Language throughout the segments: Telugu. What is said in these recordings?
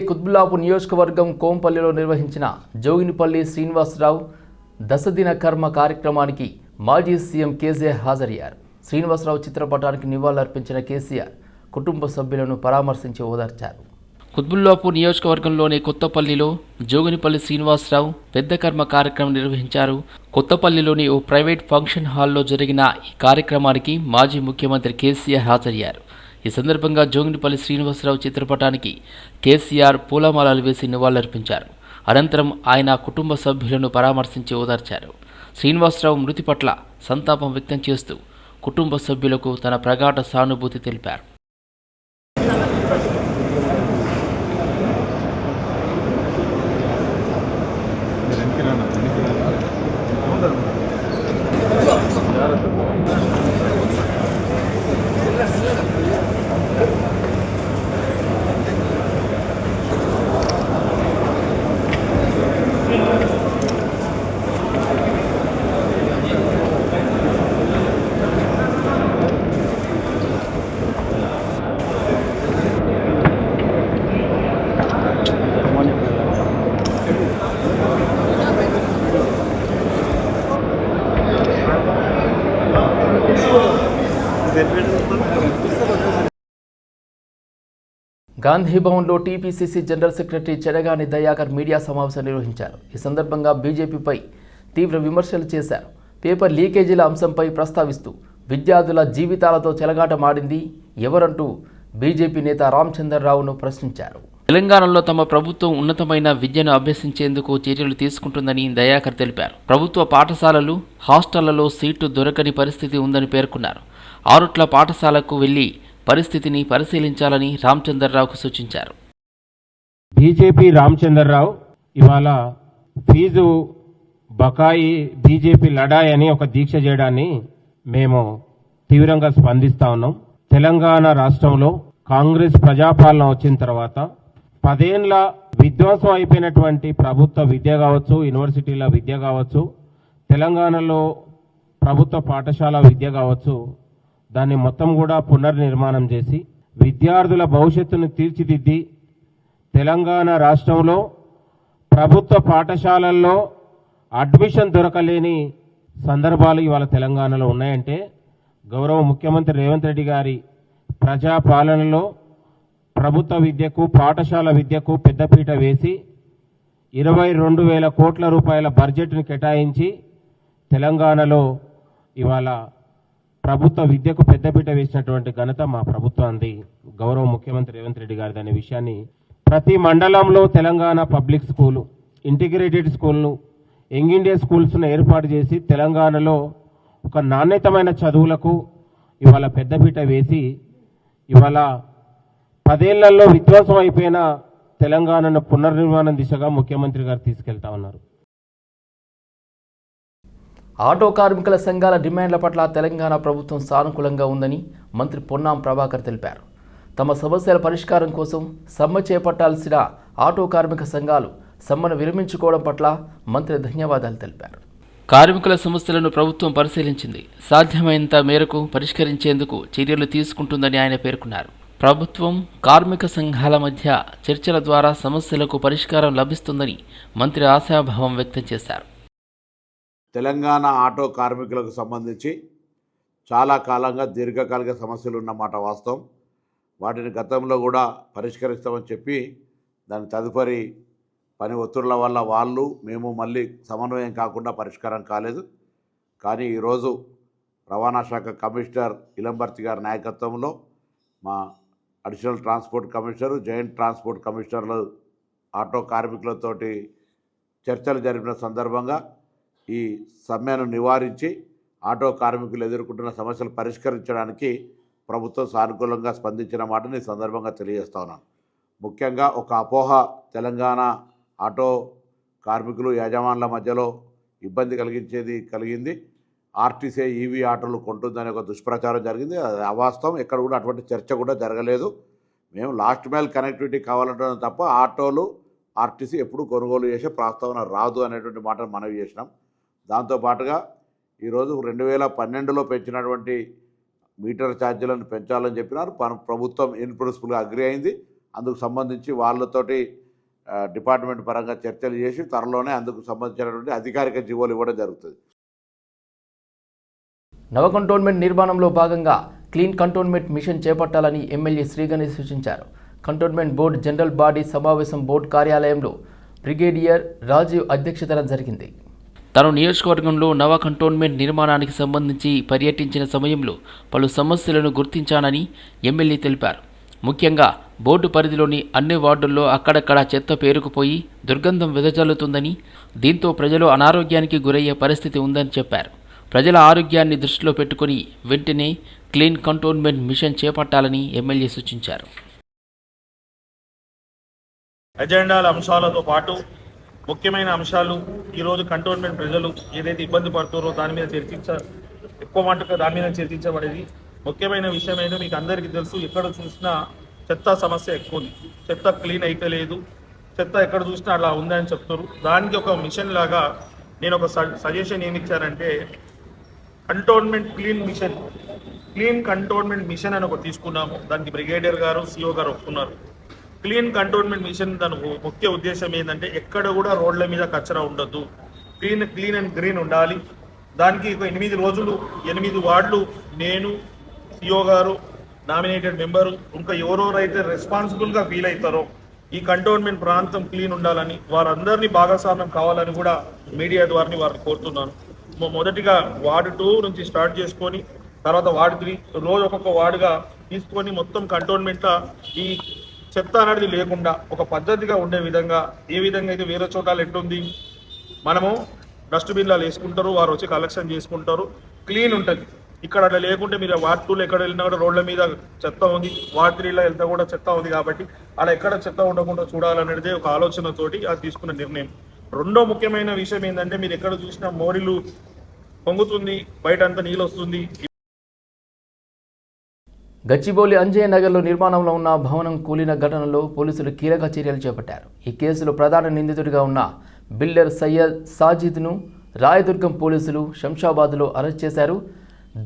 కుత్బుల్లాపూర్ నియోజకవర్గం కోంపల్లిలో నిర్వహించిన జోగినిపల్లి శ్రీనివాసరావు దశదిన కర్మ కార్యక్రమానికి మాజీ సీఎం కేసీఆర్ హాజరయ్యారు. శ్రీనివాసరావు చిత్రపటానికి నివాళులర్పించిన కేసీఆర్ కుటుంబ సభ్యులను పరామర్శించి ఓదార్చారు. కుత్బుల్లాపూర్ నియోజకవర్గంలోని కొత్తపల్లిలో జోగినిపల్లి శ్రీనివాసరావు పెద్ద కర్మ కార్యక్రమం నిర్వహించారు. కొత్తపల్లిలోని ఓ ప్రైవేట్ ఫంక్షన్ హాల్లో జరిగిన ఈ కార్యక్రమానికి మాజీ ముఖ్యమంత్రి కేసీఆర్ హాజరయ్యారు. ఈ సందర్భంగా జోగినిపల్లి శ్రీనివాసరావు చిత్రపటానికి కేసీఆర్ పూలమాలలు వేసి నివాళులర్పించారు. అనంతరం ఆయన కుటుంబ సభ్యులను పరామర్శించి ఓదార్చారు. శ్రీనివాసరావు మృతి పట్ల సంతాపం వ్యక్తం చేస్తూ కుటుంబ సభ్యులకు తన ప్రగాఢ సానుభూతి తెలిపారు. గాంధీ భవన్లో TPCC general secretary Cheragani Dayakar media సమావేశం నిర్వహించారు. ఈ సందర్భంగా బీజేపీపై తీవ్ర విమర్శలు చేశారు. పేపర్ లీకేజీల అంశంపై ప్రస్తావిస్తూ విద్యార్థుల జీవితాలతో చెలగాటమాడింది ఎవరంటూ బీజేపీ నేత రామచంద్రరావును ప్రశ్నించారు. తెలంగాణలో తమ ప్రభుత్వం ఉన్నతమైన విద్యను అభ్యసించేందుకు చర్యలు తీసుకుంటుందని దయాకర్ తెలిపారు. ప్రభుత్వ పాఠశాలలు, హాస్టళ్లలో సీటు దొరకని పరిస్థితి ఉందని పేర్కొన్నారు. ఆరుట్ల పాఠశాలకు వెళ్లి పరిస్థితిని పరిశీలించాలని రామచంద్రరావుకు సూచించారు. బీజేపీ రామచంద్రరావు ఇవాళ ఫీజు బకాయి బీజేపీ లడాయి అని ఒక దీక్ష చేయడాన్ని మేము తీవ్రంగా స్పందిస్తా ఉన్నాం. తెలంగాణ రాష్ట్రంలో కాంగ్రెస్ ప్రజాపాలన వచ్చిన తర్వాత 10 ఏళ్ల విధ్వంసం అయిపోయినటువంటి ప్రభుత్వ విద్య కావచ్చు, యూనివర్సిటీల విద్య కావచ్చు, తెలంగాణలో ప్రభుత్వ పాఠశాల విద్య కావచ్చు, దాన్ని మొత్తం కూడా పునర్నిర్మాణం చేసి విద్యార్థుల భవిష్యత్తును తీర్చిదిద్ది తెలంగాణ రాష్ట్రంలో ప్రభుత్వ పాఠశాలల్లో అడ్మిషన్ దొరకలేని సందర్భాలు ఇవాళ తెలంగాణలో ఉన్నాయంటే గౌరవ ముఖ్యమంత్రి రేవంత్ రెడ్డి గారి ప్రజాపాలనలో ప్రభుత్వ విద్యకు, పాఠశాల విద్యకు పెద్దపీట వేసి 22,000 కోట్ల రూపాయల బడ్జెట్ను కేటాయించి తెలంగాణలో ఇవాళ ప్రభుత్వ విద్యకు పెద్దపీట వేసినటువంటి ఘనత మా ప్రభుత్వానికి, గౌరవ ముఖ్యమంత్రి రేవంత్ రెడ్డి గారిది అనే విషయాన్ని ప్రతి మండలంలో తెలంగాణ పబ్లిక్ స్కూలు, ఇంటిగ్రేటెడ్ స్కూల్ను, యంగ్ ఇండియా స్కూల్స్ను ఏర్పాటు చేసి తెలంగాణలో ఒక నాణ్యతమైన చదువులకు ఇవాళ పెద్దపీట వేసి ఇవాళ 10 ఏళ్లలో విధ్వంసం అయిపోయిన తెలంగాణను పునర్నిర్మాణం దిశగా ముఖ్యమంత్రి గారు తీసుకెళ్తా ఉన్నారు. ఆటో కార్మికుల సంఘాల డిమాండ్ల పట్ల తెలంగాణ ప్రభుత్వం సానుకూలంగా ఉందని మంత్రి పొన్నాం ప్రభాకర్ తెలిపారు. తమ సమస్యల పరిష్కారం కోసం సమ్మె చేపట్టాల్సిన ఆటో కార్మిక సంఘాలు సమ్మెను విరమించుకోవడం పట్ల మంత్రి ధన్యవాదాలు తెలిపారు. కార్మికుల సమస్యలను ప్రభుత్వం పరిశీలించింది, సాధ్యమైనంత మేరకు పరిష్కరించేందుకు చర్యలు తీసుకుంటుందని ఆయన పేర్కొన్నారు. ప్రభుత్వం, కార్మిక సంఘాల మధ్య చర్చల ద్వారా సమస్యలకు పరిష్కారం లభిస్తుందని మంత్రి ఆశాభావం వ్యక్తం చేశారు. తెలంగాణ ఆటో కార్మికులకు సంబంధించి చాలా కాలంగా దీర్ఘకాలిక సమస్యలు ఉన్నమాట వాస్తవం. వాటిని గతంలో కూడా పరిష్కరిస్తామని చెప్పి దాని తదుపరి పని ఒత్తిళ్ల వల్ల వాళ్ళు మేము మళ్ళీ సమన్వయం కాకుండా పరిష్కారం కాలేదు. కానీ ఈరోజు రవాణా శాఖ కమిషనర్ ఇలంబర్తి గారి నాయకత్వంలో మా additional transport commissioner, joint transport కమిషనర్లు ఆటో కార్మికులతోటి చర్చలు జరిపిన సందర్భంగా ఈ సమ్మెను నివారించి ఆటో కార్మికులు ఎదుర్కొంటున్న సమస్యలు పరిష్కరించడానికి ప్రభుత్వం సానుకూలంగా స్పందించిన మాటని సందర్భంగా తెలియజేస్తా ఉన్నాను. ముఖ్యంగా ఒక అపోహ తెలంగాణ ఆటో కార్మికులు యాజమాన్ల మధ్యలో ఇబ్బంది కలిగింది. ఆర్టీసీ ఈవీ ఆటోలు కొంటుందనే ఒక దుష్ప్రచారం జరిగింది. అది అవాస్తవం. ఎక్కడ కూడా అటువంటి చర్చ కూడా జరగలేదు. మేము లాస్ట్ మైల్ కనెక్టివిటీ కావాలంటున్నాం తప్ప ఆటోలు ఆర్టీసీ ఎప్పుడు కొనుగోలు చేసే ప్రస్తావన రాదు అనేటువంటి మాటను మనవి చేసినాం. దాంతోపాటుగా ఈరోజు 2012లో పెంచినటువంటి మీటర్ ఛార్జీలను పెంచాలని చెప్పినారు. ప్రభుత్వం ఇన్ ప్రిన్సిపల్గా అగ్రి అయింది. అందుకు సంబంధించి వాళ్ళతోటి డిపార్ట్మెంట్ పరంగా చర్చలు చేసి త్వరలోనే అందుకు సంబంధించినటువంటి అధికారిక జీవోలు ఇవ్వడం జరుగుతుంది. నవ కంటోన్మెంట్ నిర్మాణంలో భాగంగా క్లీన్ కంటోన్మెంట్ మిషన్ చేపట్టాలని ఎమ్మెల్యే శ్రీగణేష్ సూచించారు. కంటోన్మెంట్ బోర్డు జనరల్ బాడీ సమావేశం బోర్డు కార్యాలయంలో బ్రిగేడియర్ రాజీవ్ అధ్యక్షతన జరిగింది. తాను నియోజకవర్గంలో నవ కంటోన్మెంట్ నిర్మాణానికి సంబంధించి పర్యటించిన సమయంలో పలు సమస్యలను గుర్తించానని ఎమ్మెల్యే తెలిపారు. ముఖ్యంగా బోర్డు పరిధిలోని అన్ని వార్డుల్లో అక్కడక్కడ చెత్త పేరుకుపోయి దుర్గంధం వెదజల్లుతుందని, దీంతో ప్రజలు అనారోగ్యానికి గురయ్యే పరిస్థితి ఉందని చెప్పారు. ప్రజల ఆరోగ్యాన్ని దృష్టిలో పెట్టుకుని వెంటనే క్లీన్ కంటోన్మెంట్ మిషన్ చేపట్టాలని ఎమ్మెల్యే సూచించారు. ఎజెండాల అంశాలతో పాటు ముఖ్యమైన అంశాలు ఈరోజు కంటోన్మెంట్ ప్రజలు ఏదైతే ఇబ్బంది పడుతారో దాని మీద ఎక్కువ మటుకు దాని మీద చర్చించబడేది. ముఖ్యమైన విషయం ఏంటో మీకు అందరికీ తెలుసు, ఎక్కడ చూసినా చెత్త సమస్య ఎక్కువ ఉంది. చెత్త క్లీన్ అయితే లేదు, చెత్త ఎక్కడ చూసినా అలా ఉందని చెప్తారు. దానికి ఒక మిషన్ లాగా నేను ఒక సజెషన్ ఏమి ఇచ్చానంటే కంటోన్మెంట్ క్లీన్ కంటోన్మెంట్ మిషన్ అని ఒకటి తీసుకున్నాము. దానికి బ్రిగేడియర్ గారు సిఓ గారు ఒప్పుకున్నారు. క్లీన్ కంటోన్మెంట్ మిషన్ దాని ముఖ్య ఉద్దేశం ఏంటంటే ఎక్కడ కూడా రోడ్ల మీద కచరా ఉండొద్దు, క్లీన్ అండ్ గ్రీన్ ఉండాలి. దానికి ఒక 8 రోజులు 8 వార్డులు నేను సిఓ గారు నామినేటెడ్ మెంబరు ఇంకా ఎవరెవరైతే రెస్పాన్సిబుల్గా ఫీల్ అవుతారో ఈ కంటోన్మెంట్ ప్రాంతం క్లీన్ ఉండాలని వారందరినీ భాగస్వామ్యం కావాలని కూడా మీడియా ద్వారా వారిని కోరుతున్నాను. మొదటిగా వార్డు 2 నుంచి స్టార్ట్ చేసుకొని తర్వాత వార్డు 3 రోజు ఒక్కొక్క వార్డుగా తీసుకొని మొత్తం కంటోన్మెంట్లో ఈ చెత్త అనేది లేకుండా ఒక పద్ధతిగా ఉండే విధంగా, ఏ విధంగా అయితే వేరే చోటాలు ఎట్టుంది మనము డస్ట్బిన్లలో వేసుకుంటారు, వారు వచ్చి కలెక్షన్ చేసుకుంటారు, క్లీన్ ఉంటుంది. ఇక్కడ అట్లా లేకుంటే మీరు వార్డ్ 2లో ఎక్కడ వెళ్ళినా కూడా రోడ్ల మీద చెత్త ఉంది, వార్డ్ 3లో వెళ్తే కూడా చెత్త ఉంది. కాబట్టి అలా ఎక్కడ చెత్త ఉండకుండా చూడాలనేది ఒక ఆలోచనతోటి అది తీసుకున్న నిర్ణయం. రెండో ముఖ్యమైన విషయం ఏంటంటే మీరు ఎక్కడ చూసినా మోరీలు పొంగుతుంది, బయట అంతా నీళ్ళు వస్తుంది. గచ్చిబౌలి అంజయ్య నగర్లో నిర్మాణంలో ఉన్న భవనం కూలిన ఘటనలో పోలీసులు కీలక చర్యలు చేపట్టారు. ఈ కేసులో ప్రధాన నిందితుడిగా ఉన్న బిల్డర్ సయ్యద్ సాజిద్ను రాయదుర్గం పోలీసులు శంషాబాద్లో అరెస్ట్ చేశారు.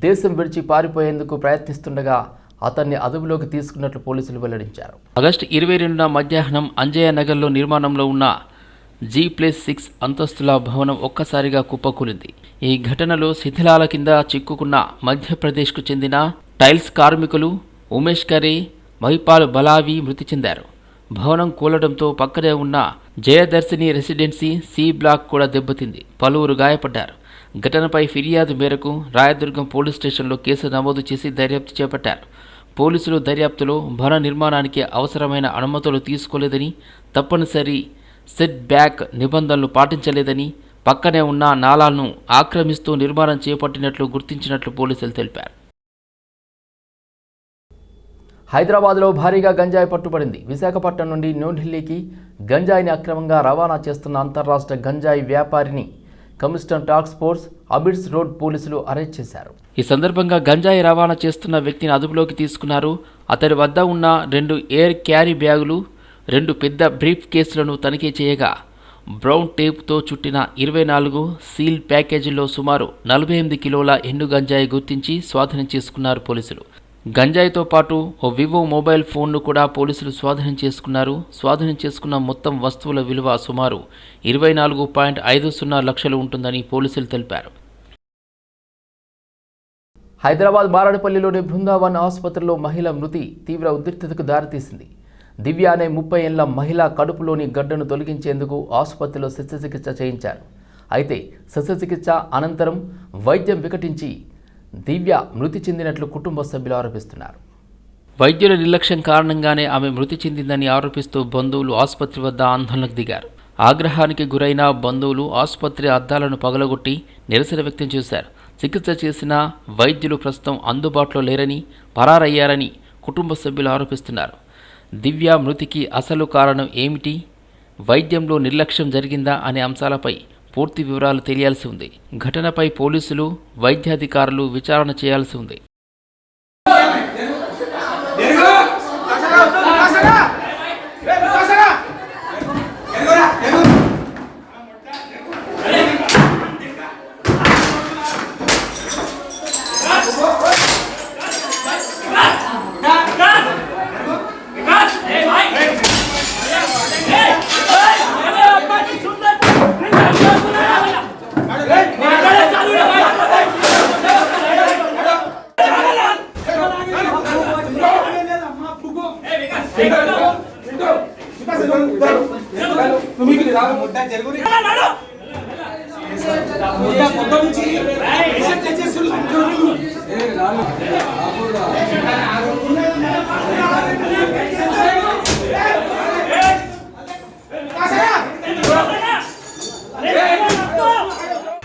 దేశం విడిచి పారిపోయేందుకు ప్రయత్నిస్తుండగా అతన్ని అదుపులోకి తీసుకున్నట్లు పోలీసులు వెల్లడించారు. ఆగస్టు 22న మధ్యాహ్నం అంజయ్య నగర్లో నిర్మాణంలో ఉన్న G+6 అంతస్తుల భవనం ఒక్కసారిగా కుప్పకూలింది. ఈ ఘటనలో శిథిలాల కింద చిక్కుకున్న మధ్యప్రదేశ్కు చెందిన టైల్స్ కార్మికులు ఉమేష్ కరే, మహిపాల్ బలావి మృతి చెందారు. భవనం కూలడంతో పక్కనే ఉన్న జయదర్శిని రెసిడెన్సీ C బ్లాక్ కూడా దెబ్బతింది. పలువురు గాయపడ్డారు. ఘటనపై ఫిర్యాదు మేరకు రాయదుర్గం పోలీస్ స్టేషన్లో కేసు నమోదు చేసి దర్యాప్తు చేపట్టారు. పోలీసులు దర్యాప్తులో భవన నిర్మాణానికి అవసరమైన అనుమతులు తీసుకోలేదని, తప్పనిసరి సెట్ బ్యాక్ నిబంధనలు పాటించలేదని, పక్కనే ఉన్న నాలాలను ఆక్రమిస్తూ నిర్మాణం చేపట్టినట్లు గుర్తించినట్లు పోలీసులు తెలిపారు. హైదరాబాద్లో భారీగా గంజాయి పట్టుబడింది. విశాఖపట్నం నుండి న్యూఢిల్లీకి గంజాయిని అక్రమంగా రవాణా చేస్తున్న అంతర్రాష్ట్ర గంజాయి వ్యాపారిని commissioner task force Abids road పోలీసులు అరెస్ట్ చేశారు. ఈ సందర్భంగా గంజాయి రవాణా చేస్తున్న వ్యక్తిని అదుపులోకి తీసుకున్నారు. అతడి వద్ద ఉన్న 2 ఎయిర్ క్యారీ బ్యాగులు, 2 పెద్ద బ్రీఫ్ కేసులను తనిఖీ చేయగా బ్రౌన్ టేప్తో చుట్టిన 24 సీల్ ప్యాకేజీల్లో సుమారు 48 కిలోల ఎండు గంజాయి గుర్తించి స్వాధీనం చేసుకున్నారు పోలీసులు. గంజాయితో పాటు ఓ వివో మొబైల్ ఫోన్ను కూడా పోలీసులు స్వాధీనం చేసుకున్నారు. స్వాధీనం చేసుకున్న మొత్తం వస్తువుల విలువ సుమారు 24.50 లక్షలు ఉంటుందని పోలీసులు తెలిపారు. హైదరాబాద్ మారడపల్లిలోని బృందావన్ ఆసుపత్రిలో మహిళ మృతి తీవ్ర ఉద్రిక్తతకు దారితీసింది. దివ్య అనే 30 ఏళ్ల మహిళ కడుపులోని గడ్డను తొలగించేందుకు ఆసుపత్రిలో శస్త్రచికిత్స చేయించారు. అయితే శస్త్రచికిత్స అనంతరం వైద్యం వికటించి దివ్య మృతి చెందినట్లు కుటుంబ సభ్యులు ఆరోపిస్తున్నారు. వైద్యుల నిర్లక్ష్యం కారణంగానే ఆమె మృతి చెందిందని ఆరోపిస్తూ బంధువులు ఆసుపత్రి వద్ద ఆందోళనకు దిగారు. ఆగ్రహానికి గురైన బంధువులు ఆసుపత్రి అద్దాలను పగలగొట్టి నిరసన వ్యక్తం చేశారు. చికిత్స చేసిన వైద్యులు ప్రస్తుతం అందుబాటులో లేరని, పరారయ్యారని కుటుంబ సభ్యులు ఆరోపిస్తున్నారు. దివ్య మృతికి అసలు కారణం ఏమిటి, వైద్యంలో నిర్లక్ష్యం జరిగిందా అనే అంశాలపై పూర్తి వివరాలు తెలియాల్సి ఉంది. ఘటనపై పోలీసులు, వైద్యాధికారులు విచారణ చేయాల్సి ఉంది.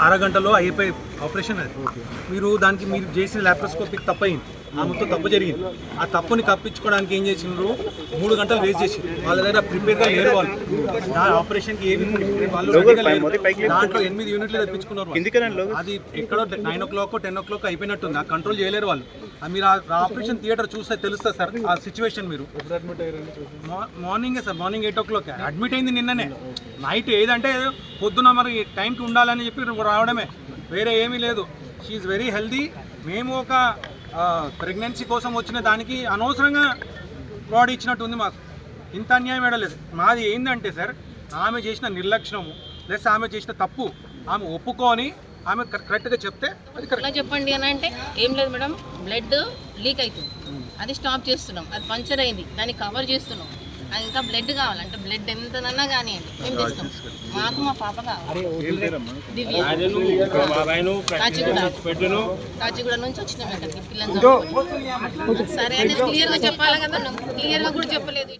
అరగంటలో అయిపోయి ఆపరేషన్ అది. మీరు దానికి మీరు చేసిన ల్యాప్రోస్కోపిక్ తప్పు అయింది, ఆమెతో తప్పు జరిగింది. ఆ తప్పుని కప్పించుకోవడానికి ఏం చేసిండ్రు, 3 గంటలు వేస్ట్ చేసి వాళ్ళ దగ్గర ప్రిపేర్గా లేరు వాళ్ళు. ఆపరేషన్కి ఏమి వాళ్ళు దాంట్లో 8 యూనిట్లు తెప్పించుకున్నారు. అది ఎక్కడో 9 o'clock 10 o'clock అయిపోయినట్టుంది. ఆ కంట్రోల్ చేయలేరు వాళ్ళు. మీరు ఆ ఆపరేషన్ థియేటర్ చూస్తే తెలుస్తుంది సార్ ఆ సిచ్యువేషన్. మీరు మార్నింగే సార్, మార్నింగ్ 8 o'clock అడ్మిట్ అయింది. నిన్ననే నైట్ ఏదంటే పొద్దున మరి టైంకి ఉండాలని చెప్పి రావడమే, వేరే ఏమీ లేదు. She very healthy. మేము ఒక ప్రెగ్నెన్సీ కోసం వచ్చిన దానికి అనవసరంగా బాడీ ఇచ్చినట్టు ఉంది. మాకు ఇంత అన్యాయం ఏడలేదు. మాది ఏంటంటే సార్, ఆమె చేసిన నిర్లక్ష్యము ప్లస్ ఆమె చేసిన తప్పు ఆమె ఒప్పుకొని ఆమె కరెక్ట్గా చెప్తే అది కరెక్ట్. చెప్పండి అని అంటే ఏం లేదు మేడం, బ్లడ్ లీక్ అవుతుంది, అది స్టాప్ చేస్తున్నాం. అది పంచర్ అయింది, దాన్ని కవర్ చేస్తున్నాం. అది ఇంకా బ్లడ్ కావాలంటే బ్లడ్ ఎంతనన్నా కానివ్వండి మేము చేస్తాం. మాకు మా పాప కావాలి. దివ్య కాచిగూడ నుంచి వచ్చినాం ఇక్కడికి పిల్లలు. సరే అనేది క్లియర్గా చెప్పాలి కదా, క్లియర్గా కూడా చెప్పలేదు.